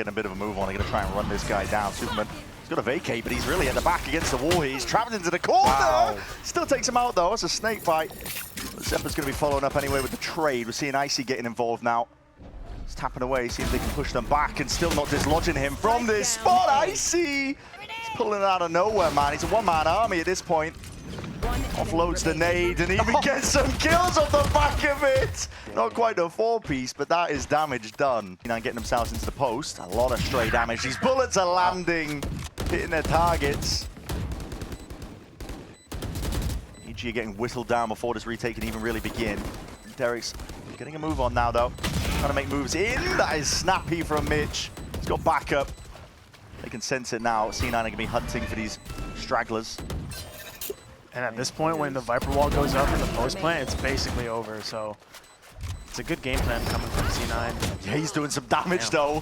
Getting a bit of a move on. They're going to try and run this guy down. Superman, he's got to vacate, but he's really at the back against the wall here. He's trapped into the corner. Wow. Still takes him out, though. It's a snake bite. But Zeppa's going to be following up anyway with the trade. We're seeing Icy getting involved now. He's tapping away, see if they can push them back and still not dislodging him from this spot. Icy! He's pulling it out of nowhere, man. He's a one-man army at this point. Offloads the nade and even gets some kills off the back of it. Not quite a 4-piece, but that is damage done. Getting themselves into the post. A lot of stray damage. These bullets are landing, hitting their targets. EG are getting whistled down before this retake can even really begin. Derek's getting a move on now, though. Trying to make moves in. That is snappy from Mitch. He's got backup. They can sense it now. C9 are going to be hunting for these stragglers. And at this point, when the Viper wall goes up in the post plant, it's basically over. So it's a good game plan coming from C9. Yeah, he's doing some damage though.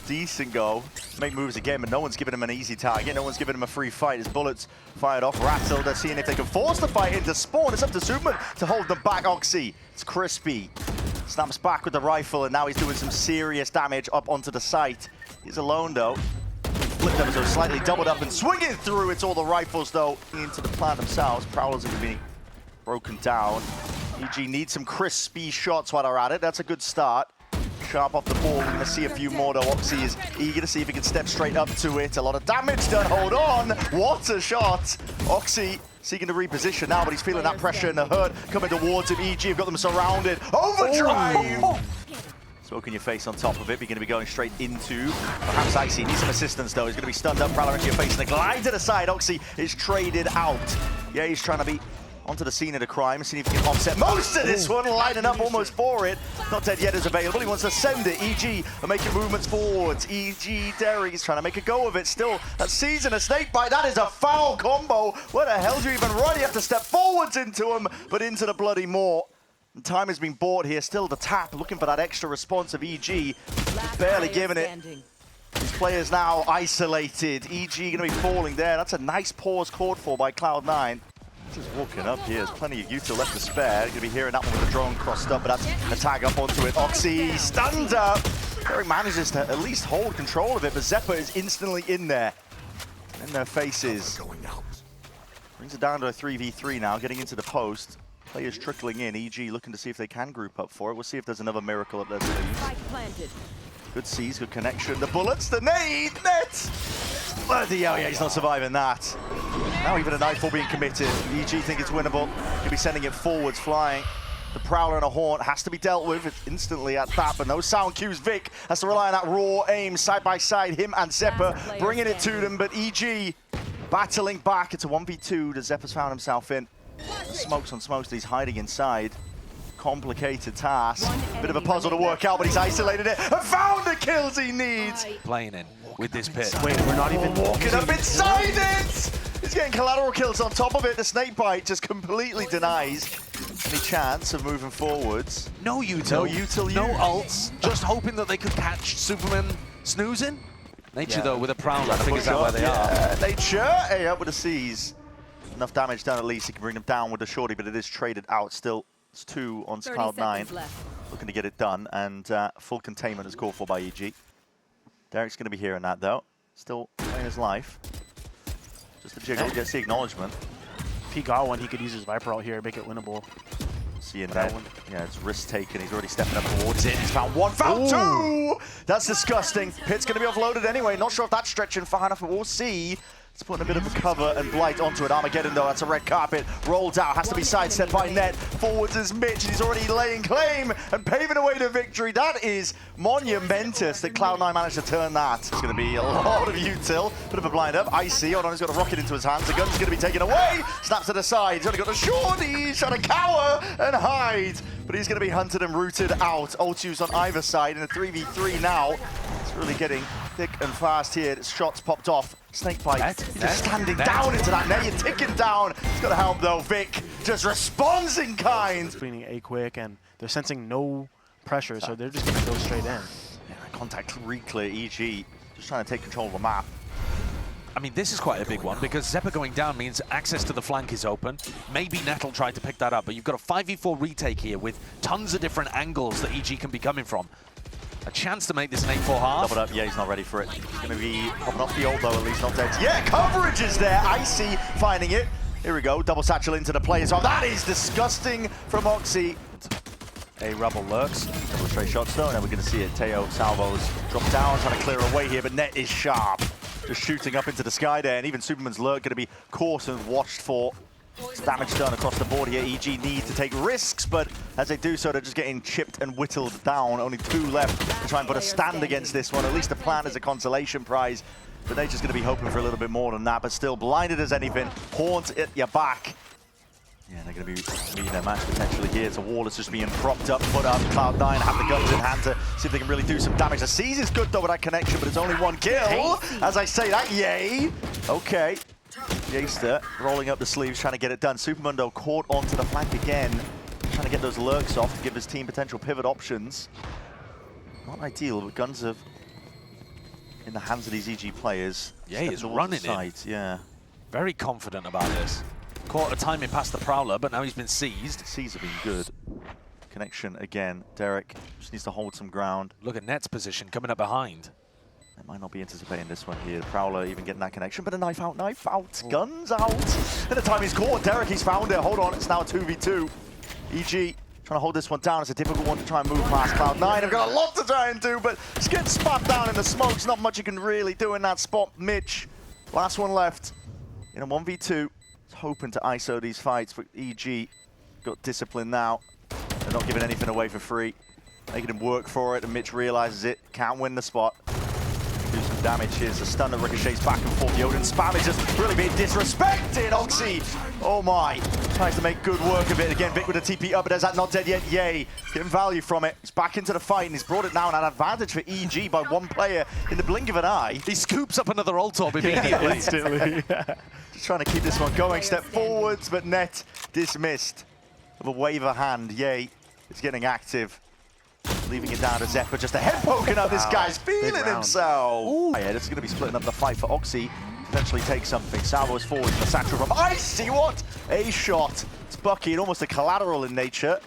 Decent go. Make moves again, but no one's giving him an easy target. No one's giving him a free fight. His bullets fired off. Rattle, they're seeing if they can force the fight into spawn. It's up to Superman to hold them back. Oxy, it's crispy. Snaps back with the rifle, and now he's doing some serious damage up onto the site. He's alone though. Flipped ever so slightly, doubled up and swinging through. It's all the rifles though into the plant themselves. Prowlers are going to be broken down. EG needs some crispy shots while they're at it. That's a good start. Sharp off the ball. We're going to see a few more though. Oxy is eager to see if he can step straight up to it. A lot of damage done. Hold on. What a shot. Oxy seeking to reposition now, but he's feeling that pressure and the hurt coming towards him. EG have got them surrounded. Overdrive! Smoke in your face on top of it. We're going to be going straight into perhaps Icy. Needs some assistance though. He's going to be stunned up. Prowler into your face and the glide to the side. Oxy is traded out. Yeah, he's trying to be onto the scene of the crime, seeing if he can offset most of this one, lining up almost for it. Not dead yet is available. He wants to send it. EG are making movements forwards. EG Derry is trying to make a go of it. Still, that season a snake bite. That is a foul combo. Where the hell do you even run? You have to step forwards into him, but into the bloody maw. And time has been bought here. Still the tap, looking for that extra response of EG. Barely giving it. These players now isolated. EG going to be falling there. That's a nice pause called for by Cloud9. Just walking up here. There's plenty of util left to spare. Going to be hearing that one with the drone crossed up, but that's a tag up onto it. Oxy stunned up. Derek manages to at least hold control of it, but Zeppa is instantly in there. In their faces. Brings it down to a 3v3 now, getting into the post. Players trickling in. EG looking to see if they can group up for it. We'll see if there's another miracle up there. Good sees, good connection. The bullets, the nade, net! Bloody hell, yeah, he's not surviving that. Now even a nightfall being committed. EG think it's winnable. He'll be sending it forwards, flying. The Prowler and a Haunt has to be dealt with instantly at that, but no sound cues. Vic has to rely on that raw aim, side by side, him and Zeppa bringing it to them, but EG battling back. It's a 1v2 that Zeppa's found himself in. Smokes on smokes that he's hiding inside. Complicated task. Bit of a puzzle to work out, but he's isolated it and found the kills he needs. Playing in with this pit. Wait, we're not even walking up inside it! He's getting collateral kills on top of it. The snake bite just completely denies any chance of moving forwards. No util. No util. No ults. Just hoping that they could catch Superman snoozing. Nature though with a Prowler figures out where they are. Nature, hey, up with the C's. Enough damage done at least. He can bring them down with the shorty, but it is traded out still. It's 2 on Cloud9. Looking to get it done, and full containment is called for by EG. Derek's going to be hearing that though. Still playing his life. Just a jiggle, gets the acknowledgement. If he got one, he could use his Viper out here, make it winnable. Seeing that one. Yeah, it's risk taken. He's already stepping up towards it. He's found one, found two! That's disgusting. Pit's going to be offloaded anyway. Not sure if that's stretching far enough, but we'll see. It's putting a bit of a cover and blight onto it. Armageddon, though, that's a red carpet. Rolled out, has to be sidestepped by Net. Forwards is Mitch, he's already laying claim and paving away to victory. That is monumentous that Cloud9 managed to turn that. It's going to be a lot of util. Bit of a blind up. Icy, hold on, he's got a rocket into his hands. The gun's going to be taken away. Snaps to the side. He's only got the shorty. He's trying to cower and hide. But he's going to be hunted and rooted out. Ult use on either side in a 3v3 now. It's really getting thick and fast here. Shots popped off. Snakebite, just standing down into that net. You're ticking down. He's got to help though. Vic just responds in kind. Cleaning A quick, and they're sensing no pressure, so they're just going to go straight in. Yeah, contact re-clear. EG just trying to take control of the map. I mean, this is quite a big one because Zeppa going down means access to the flank is open. Maybe Nettle tried to pick that up, but you've got a 5v4 retake here with tons of different angles that EG can be coming from. a chance to make this an 8-4 half. Doubled up, yeah, he's not ready for it. He's going to be popping off the ult though, at least not dead. Yeah, coverage is there. Icy finding it. Here we go, double satchel into the players. Oh, that is disgusting from Oxy. A Rebel lurks, double straight shots though, and then we're going to see it. Teo Salvos drop down, trying to clear away here, but Net is sharp. Just shooting up into the sky there, and even Superman's lurk going to be caught and watched for. It's damage done across the board here. EG need to take risks, but as they do so, they're just getting chipped and whittled down. Only 2 left to try and put a stand against this one. At least the plan is a consolation prize. But Nature's going to be hoping for a little bit more than that, but still blinded as anything. Haunt at your back. Yeah, they're going to be meeting their match potentially here. It's a wall that's just being propped up, put up. Cloud9 have the guns in hand to see if they can really do some damage. The Seize is good though with that connection, but it's only 1 kill. As I say that, yay. Okay. Jaster rolling up the sleeves, trying to get it done. Supermundo caught onto the flank again, trying to get those lurks off and give his team potential pivot options. Not ideal, but guns are in the hands of these EG players. Yeah, he's running it. Yeah. Very confident about this. Caught a timing past the Prowler, but now he's been seized. Seize have been good. Connection again. Derek just needs to hold some ground. Look at Net's position coming up behind. They might not be anticipating this one here. The Prowler even getting that connection, but a knife out, guns out. And the time he's caught. Derek, he's found it. Hold on, it's now a 2v2. EG trying to hold this one down. It's a difficult one to try and move past Cloud9. They've got a lot to try and do, but just getting spat down in the smokes. Not much you can really do in that spot. Mitch, last one left in a 1v2. He's hoping to ISO these fights, but EG got discipline now. They're not giving anything away for free. Making him work for it, and Mitch realizes it. Can't win the spot. Do some damage here. It's a stun that ricochets back and forth. The Odin spam is just really being disrespected. Oxy, oh my. Tries to make good work of it. Again, Vic with a TP up, but is that not dead yet? Yay. Getting value from it. He's back into the fight, and he's brought it now an advantage for EG by 1 player in the blink of an eye. He scoops up another ult orb immediately. Instantly. Just trying to keep this one going. Step forwards, but Net dismissed. Of a wave of hand. Yay. It's getting active. Leaving it down to Zephyr, just a head poking up. This guy's feeling himself. Ooh. Yeah, this is going to be splitting up the fight for Oxy. Potentially take something. Salvo's forward for Satchel from Icy. What a shot. It's Bucky and almost a collateral in nature.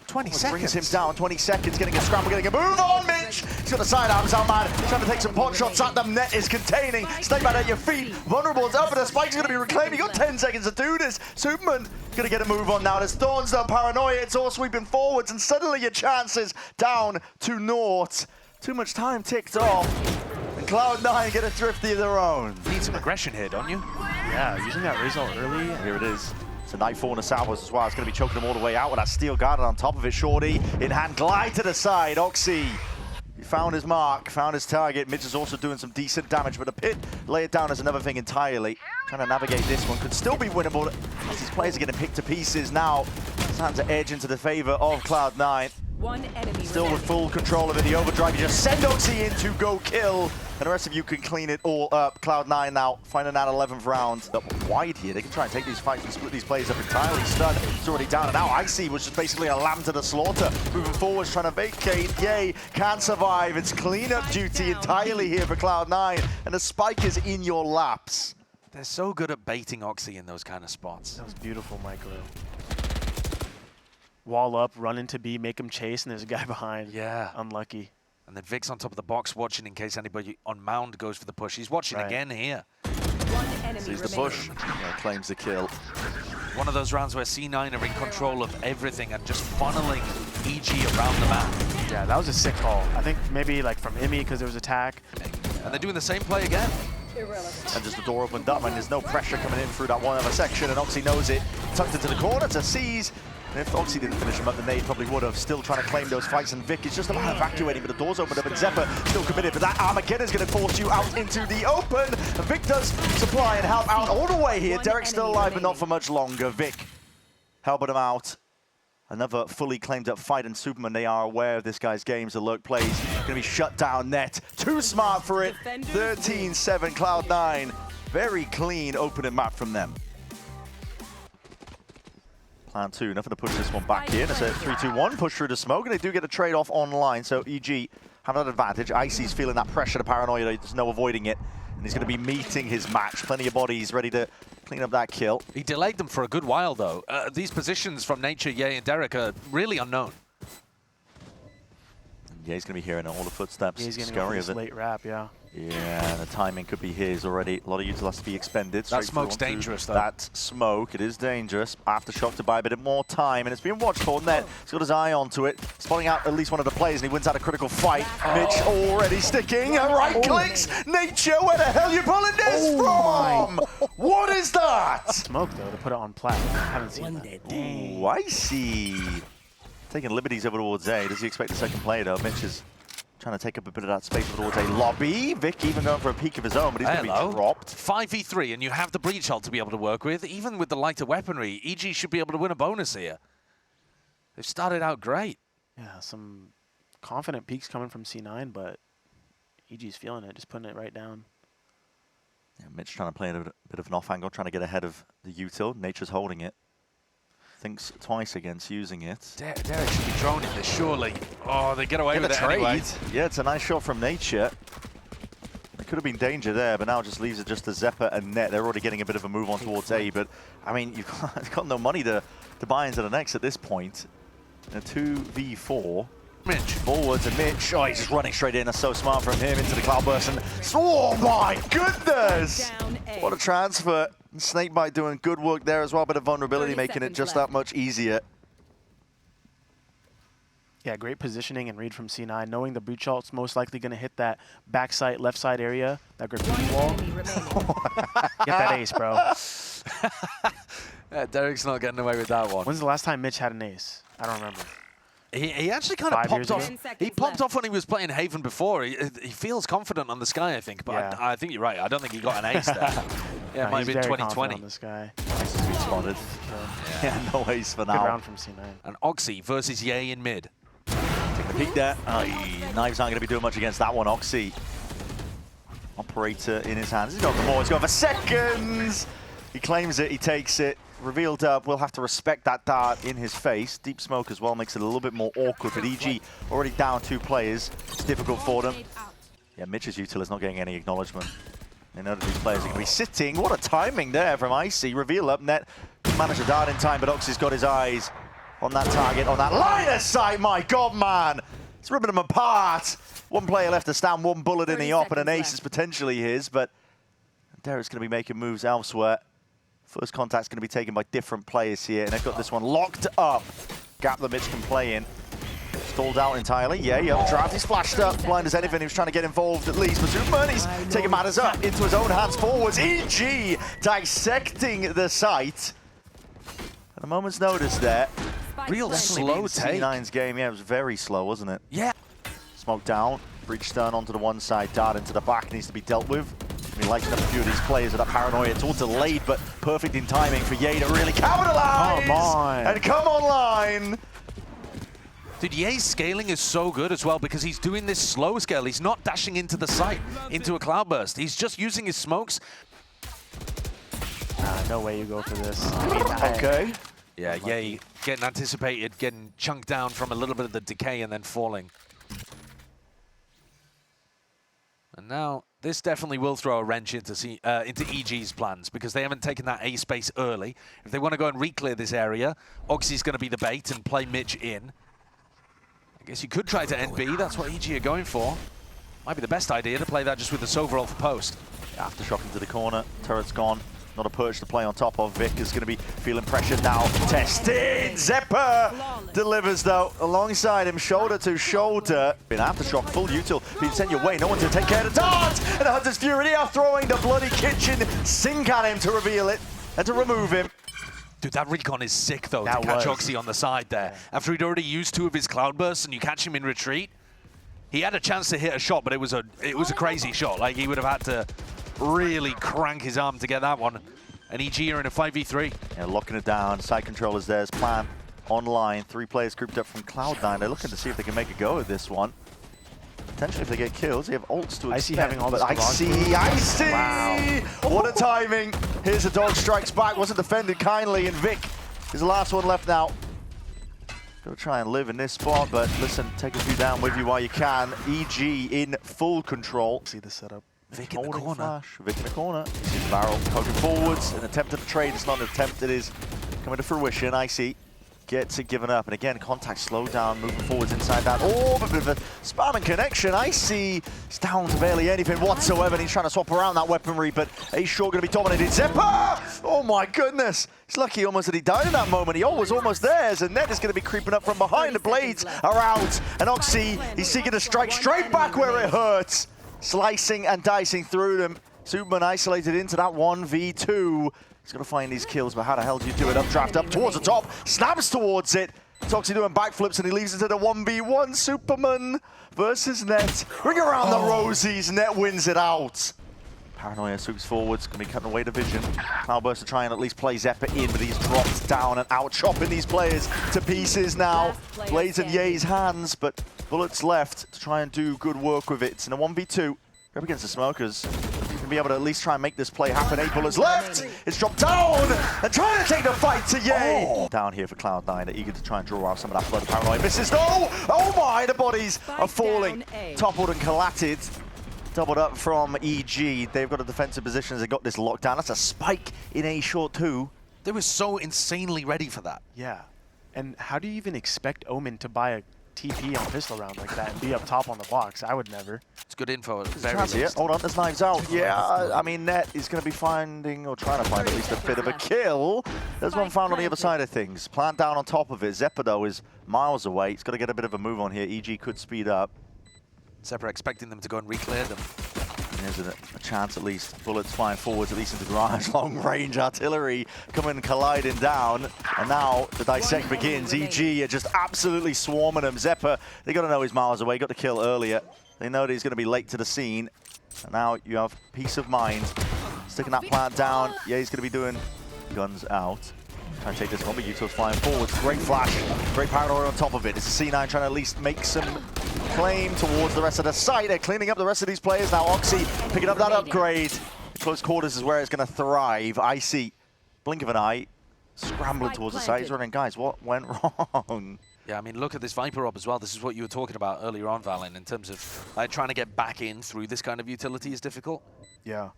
20 seconds. Brings him down, 20 seconds, getting a scramble, getting a move on, Mitch! He's got the sidearms out, man. Trying to take some pot shots at them. Net is containing. Stay back at your feet. Vulnerable, it's up, and the spike's going to be reclaimed. You got 10 seconds to do this. Superman going to get a move on now. There's Thorns, though, paranoia. It's all sweeping forwards, and suddenly your chances down to naught. Too much time ticked off. And Cloud9 get a thrifty of their own. Need some aggression here, don't you? Yeah, using that result early. Here it is. It's a Night 4 and a Salvos as well. It's going to be choking them all the way out with that steel guard on top of it. Shorty in hand, glide to the side. Oxy, he found his mark, found his target. Mitch is also doing some decent damage, but the pit, lay it down as another thing entirely. Trying to navigate this one, could still be winnable as these players are getting picked to pieces now. His hands are edge into the favor of Cloud9. One enemy Still with full control of it, the overdrive, you just send Oxy in to go kill, and the rest of you can clean it all up. Cloud9 now finding that 11th round. Up wide here, they can try and take these fights and split these players up entirely. Stun, it's already down, and now Icy was just basically a lamb to the slaughter. Moving forwards, trying to vacate, yay, can't survive. It's cleanup duty entirely here for Cloud9, and the spike is in your laps. They're so good at baiting Oxy in those kind of spots. That was beautiful, Micro. Wall up, run into B, make him chase, and there's a guy behind. Yeah. Unlucky. And then Vic's on top of the box watching in case anybody on mound goes for the push. He's watching again here. One enemy Sees the push, claims the kill. One of those rounds where C9 are in control of everything and just funneling EG around the map. Yeah, that was a sick call. I think maybe like from Imi because there was attack. And they're doing the same play again. And just the door opened up, and there's no pressure coming in through that one other section, and Oxy knows it. Tucked into the corner to Seize. And if Oxy didn't finish him up, the nade probably would have. Still trying to claim those fights, and Vic is just about evacuating, but the door's opened up, and Zephyr still committed. But that Armageddon's going to force you out into the open. And Vic does supply and help out all the way here. Derek's still alive, but not for much longer. Vic helping him out. Another fully claimed up fight, and Superman, they are aware of this guy's games. The lurk plays going to be shut down. Net too smart for it. 13-7 Cloud9. Very clean opening map from them. Plan 2, nothing to push this one back here. It's a 3-2-1 push through the smoke, and they do get a trade-off online, so EG have that advantage. Icy's feeling that pressure, the paranoia, there's no avoiding it, and he's going to be meeting his match. Plenty of bodies ready to clean up that kill. He delayed them for a good while, though. These positions from Nature, Ye, and Derek are really unknown. Yeah, he's going to be hearing all the footsteps. Yeah, he's going to Scurry go of for it. this late wrap, yeah. Yeah, the timing could be his already. A lot of util has to be expended. That Straight smoke's through onto dangerous, though. That smoke, it is dangerous. Aftershock to buy a bit more time, and it's being watched for. Net, he's got his eye onto it. Spotting out at least one of the players, and he wins out a critical fight. Mitch already sticking, and right clicks. Nature, where the hell you pulling this from? What is that? Smoke, though, to put it on plat. I haven't seen that. Ooh, I see. Taking liberties over towards A. Does he expect the second player, though? Mitch is trying to take up a bit of that space over towards A lobby. Vic even going for a peek of his own, but he's going to be dropped. 5v3, and you have the breach ult to be able to work with. Even with the lighter weaponry, EG should be able to win a bonus here. They've started out great. Yeah, some confident peaks coming from C9, but EG's feeling it, just putting it right down. Yeah, Mitch trying to play a bit of an off angle, trying to get ahead of the util. Nature's holding it. Thinks twice against using it. Derek should be droning this, surely. Oh, they get away with it anyway. Yeah, it's a nice shot from Nature. There could have been danger there, but now just leaves it just to Zeppa and Net. They're already getting a bit of a move on towards A, but I mean, you've got no money to buy into the next at this point. In a 2v4. Mitch. Forwards and Mitch. Oh, he's just running straight in. That's so smart from him into the Cloudburst. And oh my goodness! Down A. What a transfer. Snakebite doing good work there as well, but a vulnerability 30 making it seconds just left. that much easier. Yeah, great positioning and read from C9, knowing the breach ult's most likely going to hit that backside, left side area, that graffiti One wall. enemy remaining. Get that ace, bro. Derek's not getting away with that one. When's the last time Mitch had an ace? I don't remember. He actually kind of 5 popped years off. ago? 10 seconds He popped left. off when he was playing Haven before. He feels confident on the sky, I think. But Yeah. I think you're right. I don't think he got an ace there. Yeah, it No, might have he's been very confident 2020. on this guy. Nice to be spotted. Yeah, no ace for Good now. round from C9. And Oxy versus Ye in mid. Taking the peek there. Knives aren't going to be doing much against that one. Oxy. Operator in his hands. He's going for more. He's going for seconds. He claims it. He takes it. Revealed up. We'll have to respect that dart in his face. Deep smoke as well makes it a little bit more awkward. But EG already down 2 players. It's difficult for them. Yeah, Mitch's util is not getting any acknowledgement. They know that these players are going to be sitting. What a timing there from Icy. Reveal up. Net couldn't manage to dart in time, but Oxy's got his eyes on that target, on that line of sight. My God, man. It's ripping them apart. 1 player left to stand, 1 bullet in the op, and an ace is potentially his, but Derek's going to be making moves elsewhere. First contact's going to be taken by different players here, and they've got this one locked up. Gap that Mitch can play in. Stalled out entirely. Yeah, updraft. He's flashed up. Blind as anything. He was trying to get involved at least. But Superman, he's taking matters up into his own hands forwards. EG dissecting the site. At a moment's notice there. Real slow take. C9's game, yeah, it was very slow, wasn't it? Yeah. Smoke down. Breach stern onto the one side. Dart into the back. Needs to be dealt with. He likes up a few of these players with that paranoia. It's all delayed, but perfect in timing for Ye to really capitalize. Come on. And come online. Dude, Ye's scaling is so good as well because he's doing this slow scale. He's not dashing into the site, into a cloudburst. He's just using his smokes. Nah, no way you go for this. Okay. Yeah, Ye getting anticipated, getting chunked down from a little bit of the decay and then falling. And now this definitely will throw a wrench into EG's plans because they haven't taken that A space early. If they want to go and re-clear this area, Oxy's going to be the bait and play Mitch in. I guess you could try to end B. That's what EG are going for. Might be the best idea to play that just with the Sova ult for post. Aftershock into the corner. Turret's gone. Not a perch to play on top of. Vic is going to be feeling pressure now. Tested! Zeppa delivers though alongside him, shoulder to shoulder. In Aftershock, full util being sent your way. No one to take care of the dart! And the Hunter's Fury are throwing the bloody kitchen sink at him to reveal it and to remove him. Dude, that recon is sick though, That to catch was. Oxy on the side there. After he'd already used 2 of his cloudbursts and you catch him in retreat, he had a chance to hit a shot, but it was a crazy shot. Like, he would have had to really crank his arm to get that one. And EG are in a 5v3. Yeah, locking it down. Side controllers there's plan online. 3 players grouped up from Cloud9. They're looking to see if they can make a go of this one. Potentially if they get kills, they have ults to Icy expend, having all but this Icy! Wow. What a timing! Here's a dog strikes back, wasn't defended kindly, and Vic is the last one left now. Gotta try and live in this spot, but listen, take a few down with you while you can. EG in full control. See the setup. Vic in the Holding corner. flash. Vic in the corner. You see the barrel poking forwards. An attempt at a trade. It's not an attempt, it is coming to fruition. Icy gets it given up. And again, contact slowed down, moving forwards inside that. Oh, a bit of a spamming connection. Icy is down to barely anything whatsoever. And he's trying to swap around that weaponry, but Ace Short going to be dominated. Zeppa! Oh my goodness. He's lucky almost that he died in that moment. He was almost there. And Net is going to be creeping up from behind. The blades are out. And Oxy, he's seeking to strike straight back where it hurts. Slicing and dicing through them. Superman isolated into that 1v2. He's going to find these kills, but how the hell do you do it? Updraft up towards the top, snaps towards it. Toxie doing backflips, and he leaves it to the 1v1. Superman versus Net. Ring around the rosies, Net wins it out. Paranoia swoops forwards, going to be cutting away the vision. Cloudburst to try and at least play Zeppa in, but he's dropped down and out, chopping these players to pieces now. Blades in Ye's hands, but bullets left to try and do good work with it. It's in a 1v2. Up against the Smokers. Be able to at least try and make this play happen. 8 bullets left. It's dropped down and trying to take the fight to Ye. Down here for Cloud9. They're eager to try and draw out some of that blood. Paranoia misses. No! Oh my! The bodies are falling. Toppled and collatted. Doubled up from EG. They've got a defensive position as they got this lockdown. That's a spike in A short too. They were so insanely ready for that. Yeah. And how do you even expect Omen to buy a TP on pistol round like that and be up top on the box? I would never. It's good info. Hold on, there's knives out. Yeah, I mean, Net is going to be finding, or trying to find at least a bit of a kill. There's one found on the other side of things. Plant down on top of it. Zeppa, though, is miles away. He's got to get a bit of a move on here. EG could speed up. Zeppa expecting them to go and re-clear them. There's a chance at least. Bullets flying forwards, at least into garage. Long-range artillery coming colliding down. And now the dissect begins. EG are just absolutely swarming him. Zeppa, they got to know he's miles away. Got the kill earlier. They know that he's going to be late to the scene. And now you have peace of mind. Sticking that plant down. Yeah, he's going to be doing guns out. Trying to take this one, but Yuto's flying forwards. Great flash. Great paranoia on top of it. It's a C9 trying to at least make some claim towards the rest of the site. They're cleaning up the rest of these players now. Oxy picking up that upgrade. Close quarters is where it's going to thrive. Icy, blink of an eye, scrambling towards the site. He's running, guys, what went wrong? Yeah, I mean, look at this Viper up as well. This is what you were talking about earlier on, Valen, in terms of trying to get back in through this kind of utility is difficult. Yeah.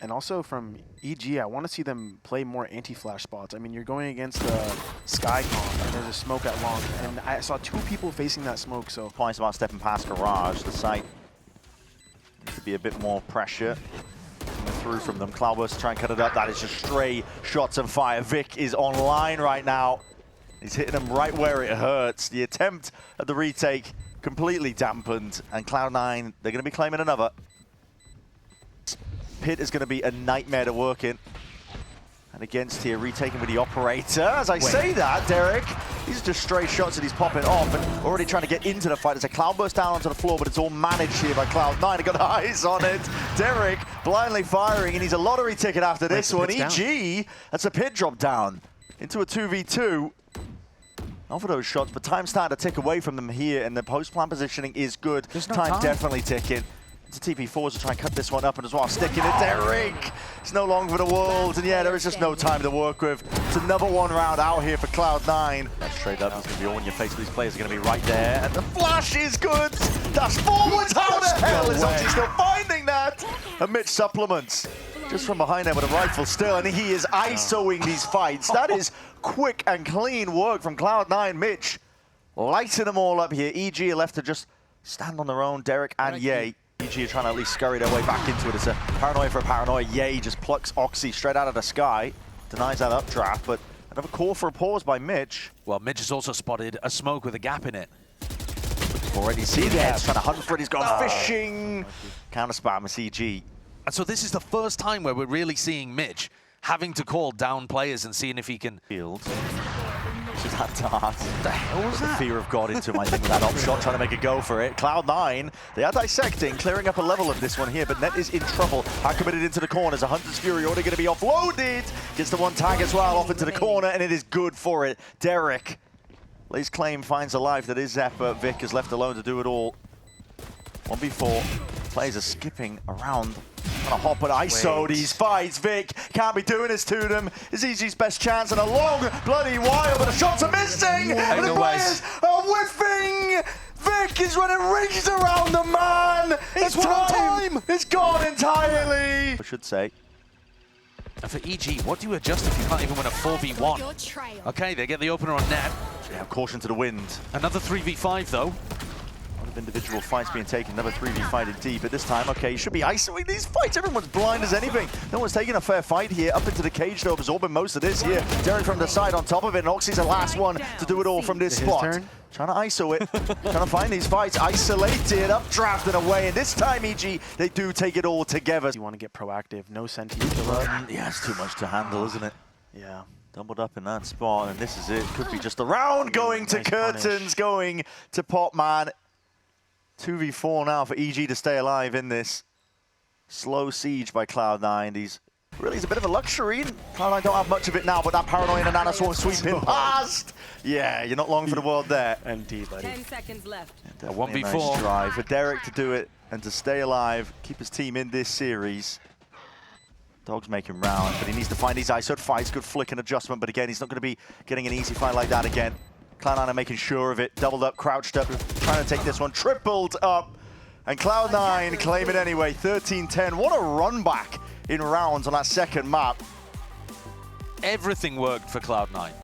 And also from EG, I want to see them play more anti-flash spots. I mean, you're going against the Skycon, and there's a smoke at long. And I saw 2 people facing that smoke, so... Points about stepping past garage. The site needs to be a bit more pressure coming through from them. Cloudburst to try and cut it up. That is just stray shots and fire. Vic is online right now. He's hitting them right where it hurts. The attempt at the retake completely dampened. And Cloud9, they're going to be claiming another. Pit is going to be a nightmare to work in. And against here, retaking with the operator. As I say that, Derek, these are just stray shots that he's popping off and already trying to get into the fight. There's a Cloudburst down onto the floor, but it's all managed here by Cloud9. They got eyes on it. Derek blindly firing, and he's a lottery ticket after this one. EG, that's a Pit drop down into a 2v2. Not for those shots, but time's starting to tick away from them here, and the post-plan positioning is good. Time definitely ticking. It's a TP4s to try and cut this one up, and as well, sticking it there, Rick. It's no longer for the world, and yeah, there is just no time to work with. It's another 1 round out here for Cloud9. That's straight up, it's going to be all in your face, but these players are going to be right there, and the flash is good. Dash forwards, how the hell is Oxy still finding that? Amidst supplements. Just from behind there with a rifle still, and he is ISOing these fights. That is quick and clean work from Cloud9. Mitch lighting them all up here. EG are left to just stand on their own. Derek and Ye. EG are trying to at least scurry their way back into it. It's a paranoia for a paranoia. Ye just plucks Oxy straight out of the sky. Denies that updraft, but another call for a pause by Mitch. Well, Mitch has also spotted a smoke with a gap in it. Already seen it. He's trying to hunt for it. He's gone fishing. Counter spam is EG. And so this is the first time where we're really seeing Mitch having to call down players and seeing if he can... Field. Just that dart. What the hell was that? The fear of God into him, I think, with that op shot, trying to make a go for it. Cloud9, they are dissecting, clearing up a level of this one here, but Net is in trouble. Are committed into the corners. A Hunter's Fury already going to be offloaded. Gets the one tag as well, off into the corner, and it is good for it. Derek lays claim, finds a life. That is Zeppa. Vic is left alone to do it all. 1v4. Players are skipping around. Trying to hop and ISO these fights. Vic can't be doing this to them. It's EG's best chance in a long bloody while, but the shots are missing. And the players are whiffing. Vic is running rings around the man. It's time. It's gone entirely. I should say. And for EG, what do you adjust if you can't even win a 4v1? Okay, they get the opener on net. Yeah, caution to the wind. Another 3v5 though. A lot of individual fights being taken. Another 3v fight indeed, but this time, okay, you should be isolating these fights. Everyone's blind as anything. No one's taking a fair fight here. Up into the cage, though, absorbing most of this here. Derek from the side on top of it, and Oxy's the last one to do it all from this spot. Turn. Trying to ISO it, trying to find these fights, isolated, updraft and away, and this time EG, they do take it all together. You want to get proactive, no senti still up. Yeah, it's too much to handle, isn't it? Yeah. Doubled up in that spot, and this is it. Could be just a round going to Nice Curtains, punish. going to Popman. 2v4 now for EG to stay alive in this. Slow siege by Cloud9. These really is a bit of a luxury. Cloud9 don't have much of it now, but that paranoia and Nana Swarm sweeping past. Yeah, you're not long for the world there. NT, buddy. 10 seconds left. Yeah, A definitely 1v4. nice drive for Derek to do it and to stay alive, keep his team in this series. Dog's making round, but he needs to find these ISO fights. Good flick and adjustment, but again, he's not going to be getting an easy fight like that again. Cloud9 are making sure of it. Doubled up, crouched up, trying to take this one. Tripled up, and Cloud9 claim it anyway. 13-10. What a run back in rounds on that second map. Everything worked for Cloud9.